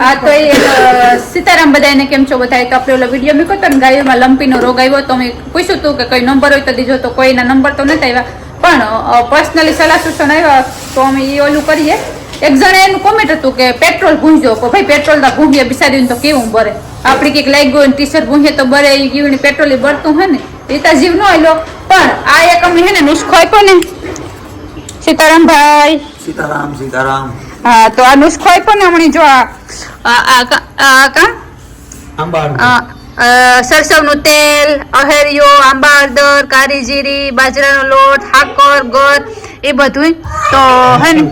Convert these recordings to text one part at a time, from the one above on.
આ તો સીતારામ બધાને કેમ છો બધા? તો આપણે ઓલો વિડીયો મૂક્યો તો ને ગાયોમાં લંપીનો રોગ આવ્યો તો મેં પૂછ્યું હતું કે કઈ નંબર હોય તો દીજો, તો કોઈના નંબર તો નથી આવ્યા, પણ પર્સનલી સલાહ સૂચન આવ્યા તો અમે એ ઓલું કરીએ. એક જણે એનું કોમેન્ટ હતું કે પેટ્રોલ ભૂંજો, ભાઈ પેટ્રોલ ના ભૂંજીએ બિસાડીને તો કેવું બરે, આપડી કંઈક લાગી ગયું ટી-શર્ટ ભૂંજે તો બરે, એ ગયું પેટ્રોલ બરતું હોય ને રીતા જીવ ન આવેલો. પણ આ એક અમે હે ને નુસ્ખો આપ્યો ને સીતારામ ભાઈ, સીતારામ સીતારામ. હા, તો આ નુસ્ખો આપ્યો ને હમણાં જો સરસવનું તેલ, અહેરિયો, આંબા હળદર, કારી જીરી, બાજરાનો લોટ, હાકર, ગોળ એ બધું તો હે ને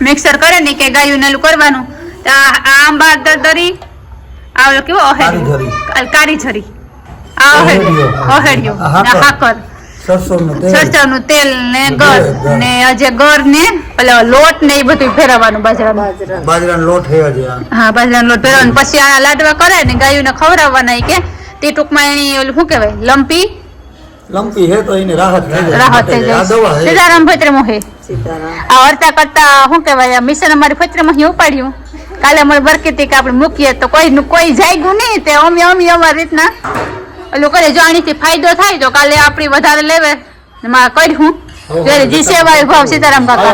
મિક્સર કરે ને કે ગાયું ને કરવાનું. આંબા હળદર દરી આ કેવો અહેરિયો, કારી જરી, આ અહેરિયો, હાકર, સરસવનું તેલ ને ગળ ને અજે ગળ ને પેલો લોટ ને એ બધું ફેરવવાનું, બાજરાનો લોટ. હા, બાજરાનો લોટ ફેરવવાનો. પછી આ લાડવા કરે ને ગાયું ને ખવડાવવાના કે તે ટૂંકમાં એની ઓલું શું કહેવાય લંપી હે તો એને રાહત થઈ જાય. સીતારામ ફત્રમાં હે આ વર્તા કરતા શું કહેવાય મિશન અમારી ફત્રમાં અહીં ઉપાડ્યું. કાલે અમારે બરકતી કે આપણે મૂકીએ તો કોઈ જાગ્યું નહીં, તે અમે અમારી રીતના ઓલું કરે. જો આણીથી ફાયદો થાય તો કાલે આપણી વધારે લેવે કર્યું. જી સેવા ભાવ સીતારામ કાકા,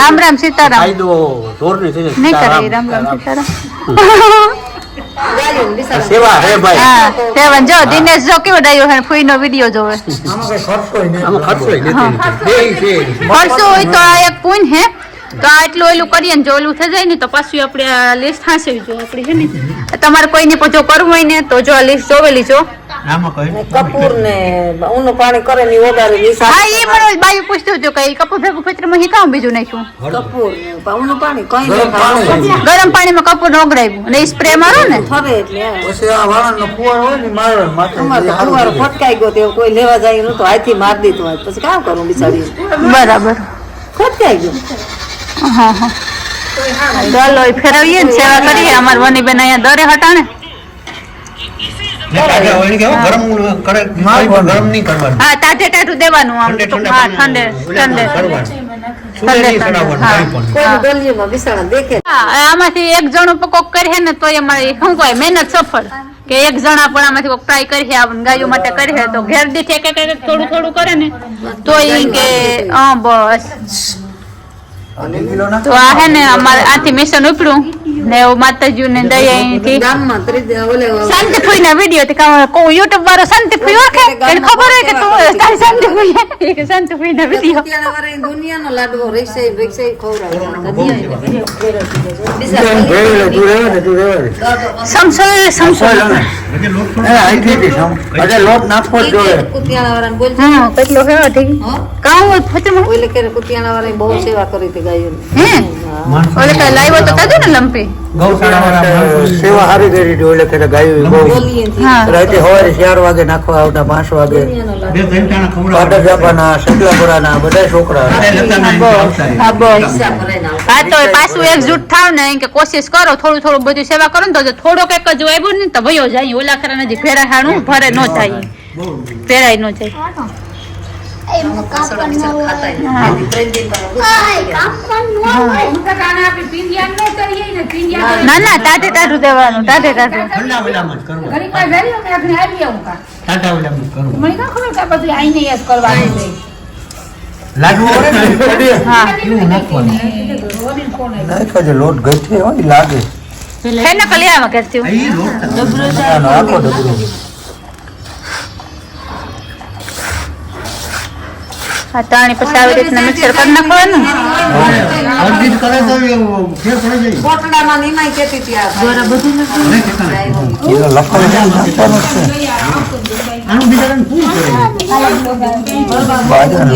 રામ રામ સીતારામ નહીં કરે, રામ રામ સીતારામ. જો દિનેશ જો કેવો ડાયો ફૂઈ નો વિડીયો જોવે. ખર્ચો હોય તો આ એક પૂન હે તો આ એટલું ઓલું કરીએ ને જો ઓલું થઈ જાય ને તો પાછું આપણે લિસ્ટ હાંસવી જો આપડી છે ને. તમારે કોઈને જો કરવું હોય ને તો જો આ લિસ્ટ જોવેલી છો. કપૂર ને ઊનું પાણી કરે ને ઓગાળી. હા, એ મને બાયું પૂછતું હતું કે કપૂર ભેગું ફિત્રમાં હિકાવું બીજું નાખ્યું. કપૂર ઊનું પાણી કઈ ગરમ પાણીમાં કપૂર ઓગળાવ્યું અને સ્પ્રે મારો ને ફરે એટલે પછી આ વાળાનો ફુવારો હોય ને મારો માથે ફુવારો ફટકાઈ ગયો તો કોઈ લેવા જાય નતો, હાથથી માર દીધું હોય પછી કામ કરું બિચારી. બરાબર ફટકાઈ ગયો. હા હા, ચાલો ફેરવીએ ને સેવા કરીએ. અમાર વની બેન અહીંયા દરે હટાણે. હા, તાજે ટાટું દેવાનું આમ ઠંડે આમાંથી એક જણું કોક કરે ને તો અમારી શું કહે મહેનત સફળ. કે એક જણા પણ આમાંથી કોક ટ્રાય કરી ગાયો માટે કરી તો ઘેર દીઠે કે થોડું થોડું કરે ને તો એ કે બસ. તો આ હે ને અમારે આથી મિશન ઉપડ્યું ને માતાજી ને દયાથી શાંતિફુઈ ના વિડીયો યુટ્યુબ વાળો શાંતિફુઈ ઓળખે એને ખબર હોય કે તું તારી શાંતિફુઈ કે શાંતિફુઈ ના વિડીયો દુનિયાનો લાડવો રેસે લોટ નાખવો જ જોઈએ. કુતિયાણા વાળાને બોલ કેટલો હેવો ઠીક કાઉ ફતમાં ઓલે કે કુતિયાણા વાળાએ બહુ સેવા કરી હતી ગાયો. હે ઓલે કે લાવ્યો તો તાજો ને લંપી સેવા હારી કરી હતી. ઓલે કે ગાયો બહુ રાતે સવારે 4 વાગે નાખવા આવતા, 5 વાગે પાટા જાપાના શકલાપુરાના બધા છોકરા. હા, તો પાછું એકજૂટ થાવ ને કે કોશિશ કરો થોડું થોડું બધું સેવા કરો ને તો થોડો કઈક જ આવ્યું ને તો ભયો જાય. ઓલા ખરા નજીક ફેરાહાણું ભરે ન જાય, ફેરાય ન જાય. ના ના, તાજે તાજું દેવાનું, તાજે તાજું. લોટ ગઈ હોય લાગે એને કલિયામાં કરતી હા, તાણી પછી આવી રીતના મિક્સર કરી નાખવાનું. કોટડામાં નીમાઈ કેતી હતી આ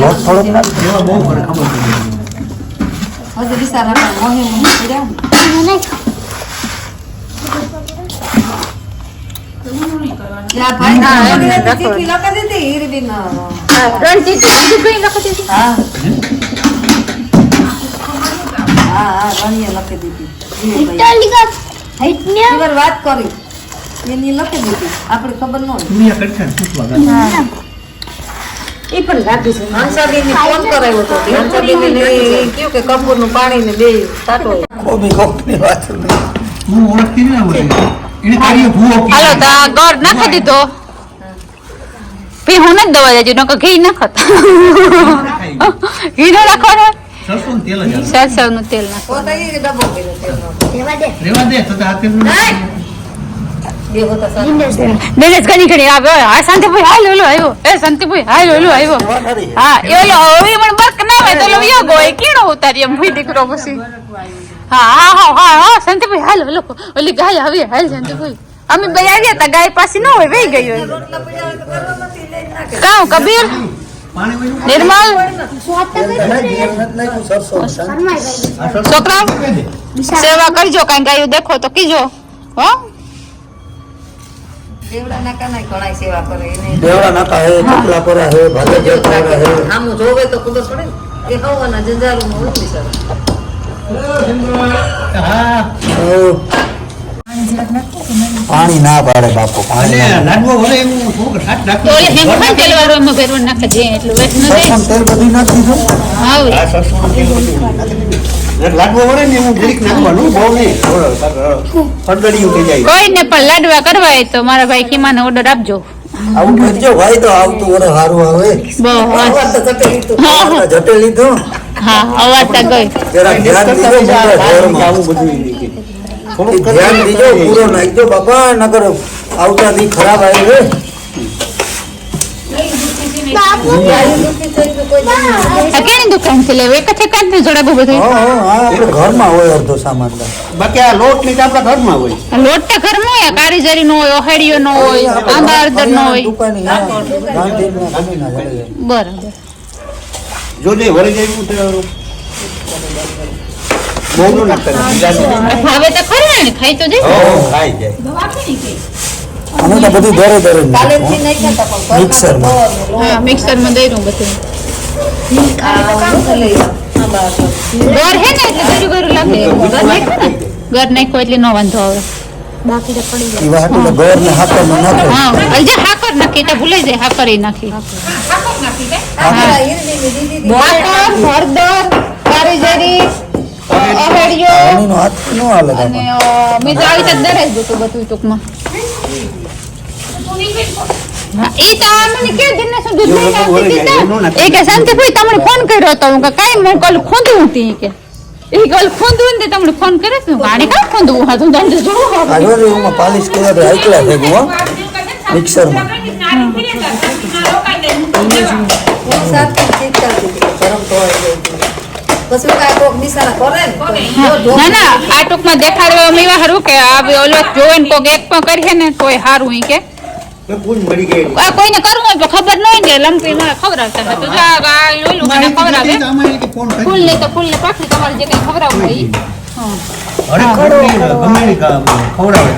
લોટ થોડોક હજી બિચારા મોહી વાત કરી એની લખી દીધી આપડે ખબર ન એ પણ રાખ્યું છે હંસાબેનને ફોન કરાવ્યો હતો હંસાબેનને કહ્યું કે કપૂરનું પાણી ને બે સાટો કોબી વાત નહીં. હું ઓળખતી ના હોય એને કાર્ય ભૂવો હાલો તો આ ગોળ નાખી દીધો ભી હું નથી દવા દેજો નકર ઘી નાખત ઘી નો નાખવાનો સરસોનું તેલ જ આવે. સરસવનું તેલ નાખો પોતાની ડબ્બો કર્યો તેલનો. રેવા દે તો આ તેલનું બે હોતા સારા. દિનેશ ઘણી આવે હા શાંતિભાઈ હાલ ઓલો આવ્યો એ શાંતિભાઈ હાલ ઓલો આવ્યો હા એ ઓલો હવે પણ બરક ના હોય તો ઓલો વિયો ગયો એ કીણો ઉતારી એમ ભઈ દીકરો પછી હા હા હા હા હા શાંતિભાઈ હાલ ઓલો ઓલી ગાય આવી હાલ શાંતિભાઈ અમે બે આવ્યા તા ગાય પાસે ન હોય વહી ગઈ હોય રોટલા પડ્યા હોય તો ગરમમાંથી લઈને નાખે. કાં કબીર પાણી વયું નિર્મલ છોકરા સેવા કરજો કાંઈ ગાયું દેખો તો કીજો હો દેવડા નાકા ના ઘણાય સેવા કરે એને દેવડા નાકા હે ચકલા પરા હે ભાલે જે પરા હે આમ જોવે તો ખબર પડે ને એ હવાના જંજારોમાં હોય ને સર હા પાણી ના પાડે બાપુ અને પાણી ના લાડવો ભલે એવું થોડુંક સાટ તો નાખી ઓલે હેંગ માં તેલ વાળો એમાં ભેરવણ નાખે જે એટલું વેટ ન દે સરસોનું તેલ બધું નાખી દીધું હા ઓય. આ સરસોનું તેલ બધું નાખી દીધું. એટલે લાડવો વળે ને એવું જરીક નાખવાનું બહુ નહીં ફડગડિયું થઈ જાય કોઈને પણ લાડવા કરવા હોય તો મારા ભાઈ કીમાને ઓર્ડર આપજો આવું કરજો ભાઈ તો આવતું વરસ સારું આવે બહુ આવા તો જટે લીધું. જટે લીધું હા અવાજ તો ગઈ જરા ધ્યાન દીજો મોટા ઘરમાં. આવું બધું ઈ કે. એ ધ્યાન દીજો પૂરો નાખજો બાપા નકર આવતા દી ખરાબ આવે રે આ કેની દુકાન છે લેવે એક છે કાંઈ જોડાબો બધું હા હા આપણે ઘરમાં હોય અડધો સામાન તો. બાકી આ લોટ ની તો આપણા ઘરમાં હોય લોટ તો ઘરમાં હોય કારીગરી નો હોય ઓહેડીઓ નો હોય આંબા અડદર નો હોય દુકાને હા, ગાંધીના ગમીના જડે. બરાબર જોજે વળી જાય એવું તો બહુ ન નાખતા હવે તો ખરી ને ખાઈ તો જઈ ખાઈ જાય અમે તો બધું દરે દરે જ કાલેથી નાખીએ. નહીં ખાતા પણ મિક્સરમાં. હા મિક્સર માં દઈ દઉં બધું કામ તો લઈ આવો. આ બાર તો. ઘર હે ને એટલે ગરું ગરું લાગે ઘર નાખ્યું ને ઘર નાખ્યો એટલે નો વાંધો આવે ઈ વાટું તો ગોળને હાથમાં નાખે. હા હજી હાકર નાખી તો ભૂલાઈ જાય હાકર ય નાખી આપણા ઈરડીની દીદી હાકર હળદર કારીગરી ઓહેડીઓ પાણીનો હાથ ન હાલે અને બાપા. મેં તો આવી રીતે દરે જ દીધું બધું ટૂંકમાં હા, ઈ તો આ મને કે દિને શું દૂધ લઈને આપી દીધા. એ કે શાંતિભાઈ તમને ફોન કર્યો હતો હું કે કાંઈ મેં કોલ ખોંદવું હતી ઈ કે ઈ કોલ ખોંદવું ને તમને ફોન કર્યો હતો ગાડી કાં ખોંદવું હતું દંડ જોવો આ જો રે એમાં પાલિશ કર્યા તો હાઈકલા થઈ ગયું હો. મિક્સરમાં સાથે ચેક કરતી હતી. ગરમ તો આવી ગઈ હતી. પછી કાંઈ કોક નિશાના કરે ને તો ઢોક ના ના આ ટૂંકમાં દેખાડવા મેવા હારું કે આ બે ઓલો જોવે ને કોક એક પણ કરીએ ને તોય હારું ઈ કે પૂંજ મળી ગઈ આ કોઈને કરવું હોય તો ખબર ન હોય ને લંપી માં ખવડાવતા હતા તો જા આ ઓલું મને ખવડાવે ફૂલ ને તો ફૂલ ને પાખી તમારે જે કઈ ખવડાવવું હોય ઈ. હા અરે ગમે ઈ ખવડાવે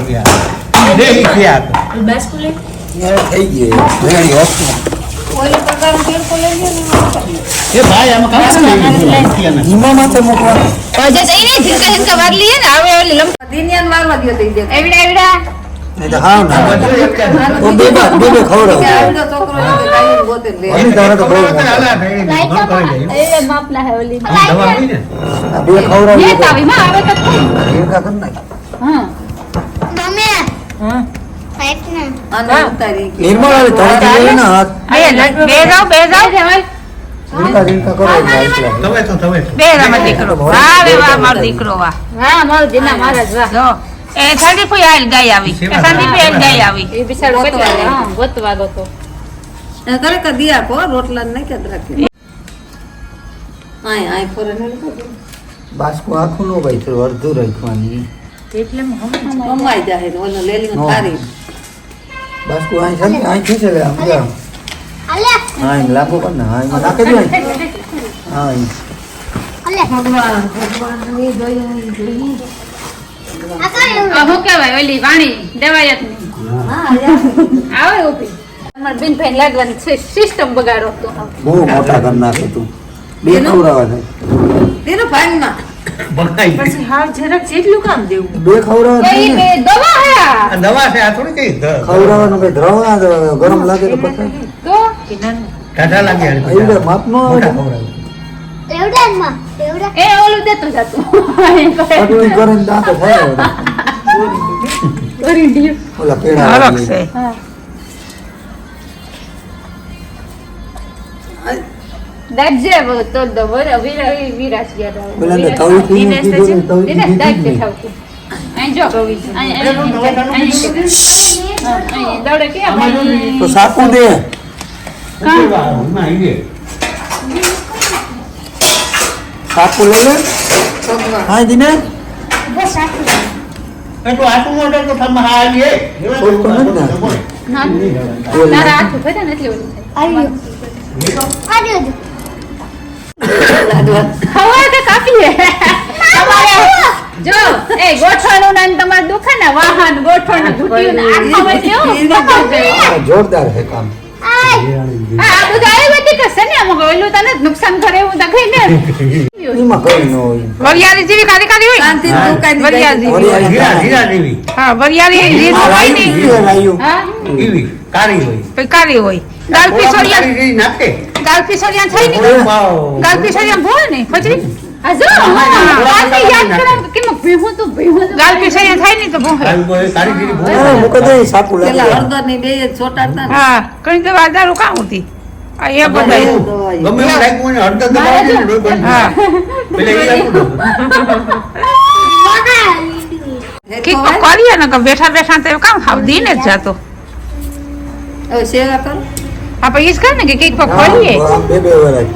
બે ઈ થયા એ થઈ ગઈ વેણી વસ્તુ. ઓલી પ્રકારનું તેડકો લઈ લે ને એ ભાઈ આમાં કામ ઈમાં માથે મૂકવાનું. જે તો ઈ નહીં ઝીણકા ઝીણકા વાર લઈએ ને હવે ઓલી લંપી દિનિયાને મારવા દ્યો તો ઈ દેખ. એવડા એવડા નહીં તો હાવ ના તો બે ખવડાવ. કે આવડો છોકરો છે કે ગાયું ગોતે ને લે. અમે તારે તો બહુ મોટા. એ માપલા હે ઓલી આ બે ખવડાવી લે તાવી માં આવે તો ખરી. એકા કર નાખ. હા અને ઉતારી કે નિર્મળ આવે તળતી હોય ને હાથ. બે જાવ ઝીણકા ઝીણકા કરો એટલે હાઈકલા. તવે તો બે રામા દીકરો વાહ વે વાહ મારો દીકરો વાહ વાહ મારો જીના મહારાજ વાહ જો એ સંદીપુઈ આલ ગાય આવી સંદીપુઈ આલ ગાય આવી એ બિચારો કેટલા હા ગોતવા ગોતો ખરેખર દિયા કો રોટલા ને નાખ્યા જ રાખે આય આય ફોરે ને બાસ્કો આખું નો ભાઈ થોડું અડધું રાખવાની. મમ્માઈ જાહે ને ઓલો લેલી નો. તારી બાસ્કો અહીં છે ને અહીં ખીચે લે આમ જા. હા અહીં લાંબુ કર ને હા એમાં નાખી દો અહીં. હા અહીં. ભગવાન ની જોઈ આ હું કહેવાય ઓલી વાણી દેવાયત ની હા યાર આવે ઉભી અમાર બિન ભાઈ લાગવાની છે સિસ્ટમ બગાડો તો બહુ મોટા કર નાખે તું. બે ખવડાવવા થાય. તેનો ભાગમાં બગાઈ બે ખવડાવવા એ થાય ને. બે દવા હે આ. આ દવા છે આ થોડી કઈ ખવડાવવાનું કઈ દ્રવ ના ગરમ લાગે તો પતાય. તો ટાટા લાગે હાલ પછી. એવડે માપનો મોટા ખવડાવે. એ ઓલું દેતું જતું પટલું કરીને દાંતો થાય હવે. કરી દીધું. ઓલા પેડા અલગ વાળી. છે દાજે તો દ વિરાજ ગયા પેલા તો તવીથી નું કીધું ને, તવીથી દિનેશ દાજ કીધું ને. બેઠાવતું અહીં જો અહીં દોડે કે આમાં જો ને. તો સાપુ દે એમાં આવી સાપુ લઈ લે હા જીને એટલું આટલું મોટું તો તમે હા આવીએ. છોડતો નથી ને. તારા હાથ ઉભે ને એટલે ઓલું થાય ખવા કે કાપીએ તમારે જો એ ગોઠણું ને તમારે દુખે ને વાહન ગોઠણ ઘૂટ્યું ને આ ખવાય કેવું આ જોરદાર છે કામ આ બધું આયુર્વેદિક હશે ને આમાં ઓલું તને નુકસાન કરે એવું તો કઈ ને એમાં કઈ ન હોય વરિયાળી જેવી કાળી કાળી હોય શાંતિ દુકાન વરિયાળી વરિયાળી હીરા હીરા જેવી હા વરિયાળી જે આ હોય રાયું ને છે, રાયું. હા એવી કાળી હોય. પછી કાળી હોય ગાલ પીસોડિયા કાળી જેવી નાખે. થઈ ને વાવ. ગાલ પીસોડિયા ભોળ ને ફજરી હાજો કાંઈ યાદ કરો કે મ ભેહું તો ગાલ પીસોડિયા થાય ને તો ભોળ કાળી જેવી ભૂખ. હા, મૂકો દે, સાપુ લાગે પેલા હળદરની બે જ ચોટાડતા ને. હા કઈ દવા દારૂ કામ હતી આ એ બધા ગમે એવું લાગ્યું હોય ને હળદર દબાવી દે ને લોહી બંધ હા પેલા એ આપું દઉં. કઈક કરીએ ને કે બેઠા બેઠા તો કામ ખાવ દીને જ જાતો હવે સેવા કરો આપણે ઈજ કર ને કે કઈક કરીએ હા, બે બે વરાય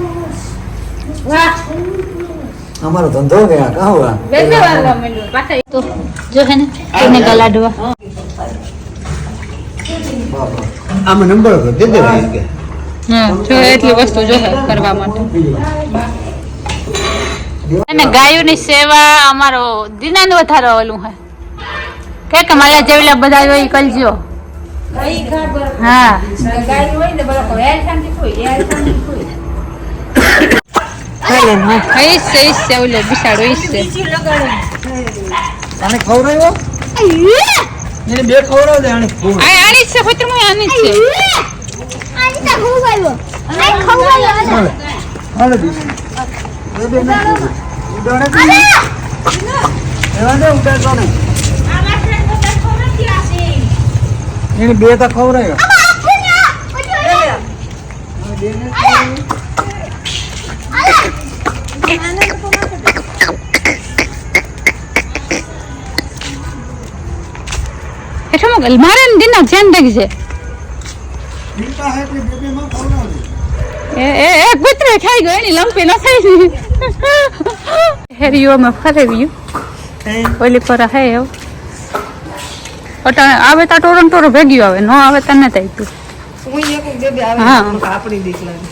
વાહ અમારો ધંધો ગયા કાં હોવા બે વાર મેલું પાછા તો જો હે ને એને ગલાડવા આમાં નંબર દે દેવાય કે હા જો એટલી વસ્તુ જો કરવા માટે અને ગાયોની સેવા અમારો દિનાનો વધારો ઓલું હે કે મારા જેવલા બધા હોય ઈ કરજો હા ગાય હોય ને બરાબર હેર શાંતિ કોઈ ઈસ છે ઓલે બિસાડો ઈસ છે આને ખવડાવ્યો એને બે ખવડાવ દે આને આ આની જ છે પુત્રમાં આની જ છે હાલે દીસ બે બે નાખી ઉડાડે તો એવા દે ઉડાડતો ને એને બે તો ખવડાવ્યો એટલે મારે ને દિના ધ્યાન રાખજે ચિંતા હે એટલે બે બે માં ખવડાવ એ કૂતરો ખાઈ ગયો એની લંપી ન થઈ હેરીઓમાં ફરેવ્યું ઓલી પર હે એવું અટાણે આવે તો ટોરન ટોરો ભેગ્યું આવે ન આવે તો નથી આવ્યું હું એક બે બે આવે હા. મને આપણી દીક લાગે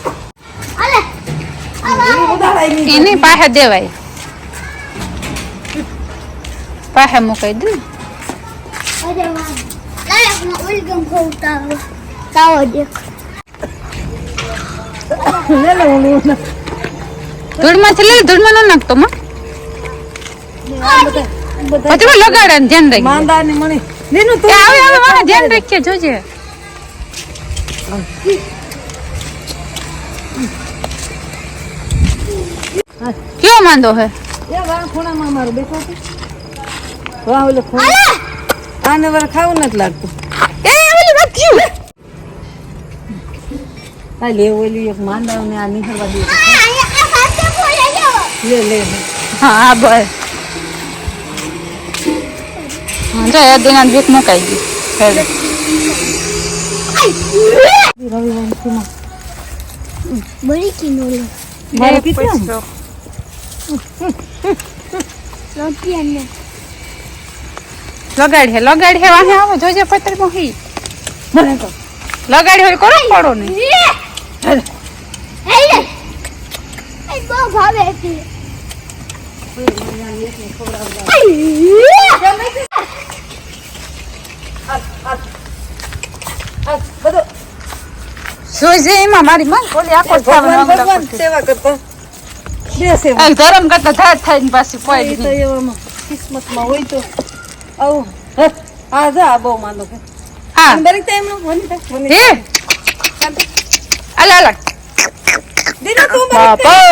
એની પાસે દેવાય પાસે મુકાઈ દે ધૂળમાંથી લે ધૂળમાં ન નાખતો માં પછી લગાડે ને ધ્યાન રાખજે માંદાની મણી નીનું એ આવે આવે વાહ ધ્યાન રાખજે જોજે કયો માંદો હે એ વાહ ખૂણામાં મારું બેઠો છે વાહ ઓલો ખૂણા આને વાર ખાવું નથી લાગતું એ ઓલી વાગ્યું આ લે ઓલી એક માંદાને આ નીકળવા દે લે લે હા બસ હા જો એ દિના ભીખ મુકાઈ ગઈ હેડે મારે પીતું લગાડ હે વાહે આવે જોજે પત્ર મોહી લગાડી હોય કરો પડો નહીં જોજે એમાં મારી માં બોલી આખો ભગવાન સેવા કરતા બે સેવા ધરમ કરતા ધાર થાય ને પાછી એ કોઈ તો એવામાં કિસ્મતમાં હોય તો આવું આ જા બહુ માનો કે હા દરેક ટાઈમ નું ભણી થાય હે અલા અલા દીના તું બાપા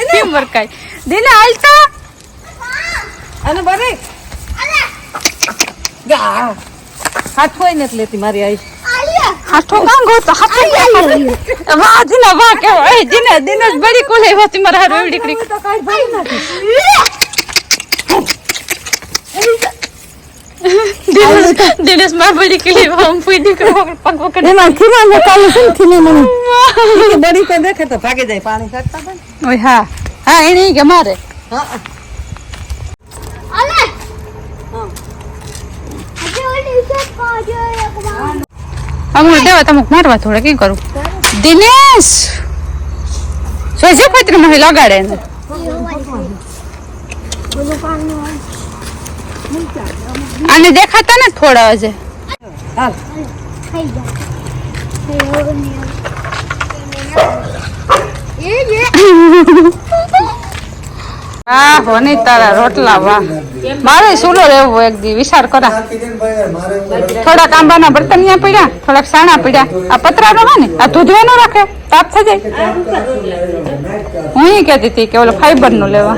કેમ વરકાય દિના હાલતા અને બરે ગા હાથ હોય નથી લેતી મારી આઈ હાથો કાંગો તો હાથો વાહ દિના વાહ કે એ દિના દિનેશ બડી કોલે હોતી મારા હારો એવડી કરી તો કાઈ ભાઈ નથી દિનેશ માર બડી કેલી હમ ફૂઈ દીકરો પગ પકડે એમાં ખીમા ને કાલે શું ખીને મને કે બડી તો દેખે તો ભાગે જાય પાણી કાઢતા હતા ઓય હા હા એની કે મારે હા અમુક દેવા તમુક મારવા થોડા કેમ કરું દિનેશ સોજે પત્ર માં લગાડે ને આને દેખાતા ને થોડા હજે હાલ હા હોની તારા રોટલા વાહ મારે સુલો રહેવો એક દી વિચાર કરા થોડાક આંબાના બર્તનિયા પડ્યા થોડાક સાણા પડ્યા આ પતરાનો હા ને આ ધૂધવાનો રાખે તાપ થઈ જાય હું ઈ કહેતી હતી કે ઓલો ફાઈબર નું લેવા